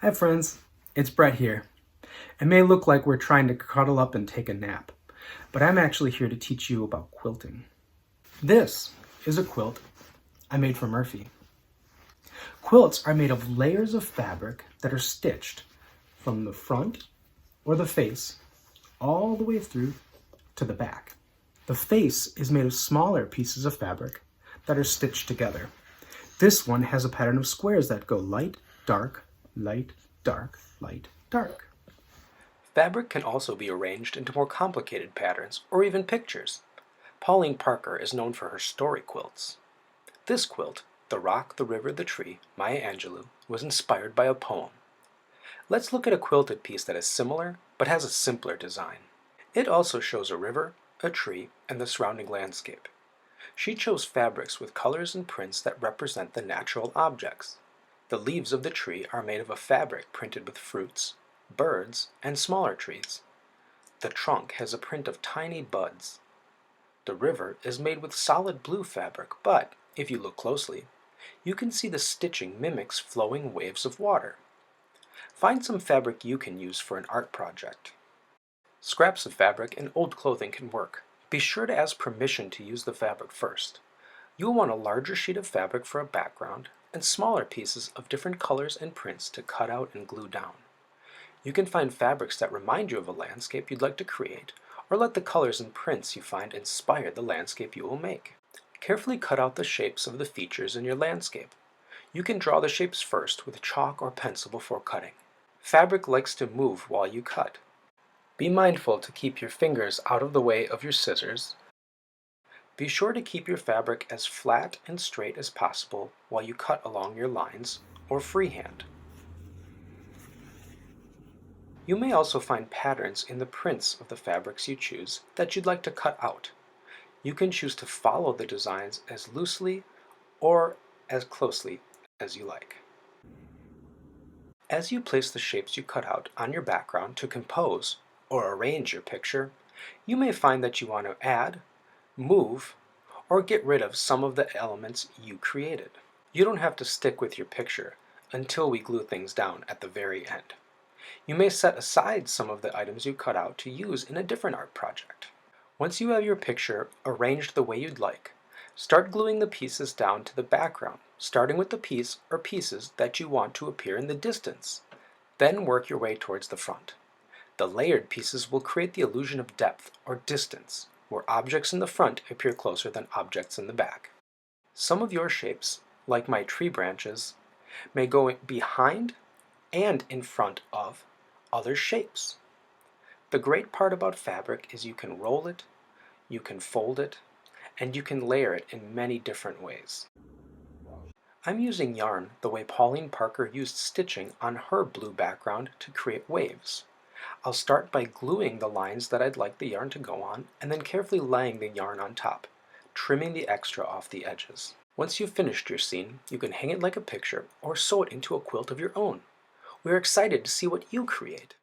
Hi friends, it's Brett here. It may look like we're trying to cuddle up and take a nap, but I'm actually here to teach you about quilting. This is a quilt I made for Murphy. Quilts are made of layers of fabric that are stitched from the front or the face all the way through to the back. The face is made of smaller pieces of fabric that are stitched together. This one has a pattern of squares that go light, dark, light, dark, light, dark. Fabric can also be arranged into more complicated patterns or even pictures. Pauline Parker is known for her story quilts. This quilt, The Rock, the River, the Tree, Maya Angelou, was inspired by a poem. Let's look at a quilted piece that is similar but has a simpler design. It also shows a river, a tree, and the surrounding landscape. She chose fabrics with colors and prints that represent the natural objects. The leaves of the tree are made of a fabric printed with fruits, birds, and smaller trees. The trunk has a print of tiny buds. The river is made with solid blue fabric, but, if you look closely, you can see the stitching mimics flowing waves of water. Find some fabric you can use for an art project. Scraps of fabric and old clothing can work. Be sure to ask permission to use the fabric first. You'll want a larger sheet of fabric for a background and smaller pieces of different colors and prints to cut out and glue down. You can find fabrics that remind you of a landscape you'd like to create, or let the colors and prints you find inspire the landscape you will make. Carefully cut out the shapes of the features in your landscape. You can draw the shapes first with chalk or pencil before cutting. Fabric likes to move while you cut. Be mindful to keep your fingers out of the way of your scissors. Be sure to keep your fabric as flat and straight as possible while you cut along your lines, or freehand. You may also find patterns in the prints of the fabrics you choose that you'd like to cut out. You can choose to follow the designs as loosely or as closely as you like. As you place the shapes you cut out on your background to compose or arrange your picture, you may find that you want to add, move, or get rid of some of the elements you created. You don't have to stick with your picture until we glue things down at the very end. You may set aside some of the items you cut out to use in a different art project. Once you have your picture arranged the way you'd like, start gluing the pieces down to the background, starting with the piece or pieces that you want to appear in the distance. Then work your way towards the front. The layered pieces will create the illusion of depth or distance, where objects in the front appear closer than objects in the back. Some of your shapes, like my tree branches, may go behind and in front of other shapes. The great part about fabric is you can roll it, you can fold it, and you can layer it in many different ways. I'm using yarn the way Pauline Parker used stitching on her blue background to create waves. I'll start by gluing the lines that I'd like the yarn to go on, and then carefully laying the yarn on top, trimming the extra off the edges. Once you've finished your scene, you can hang it like a picture or sew it into a quilt of your own. We're excited to see what you create.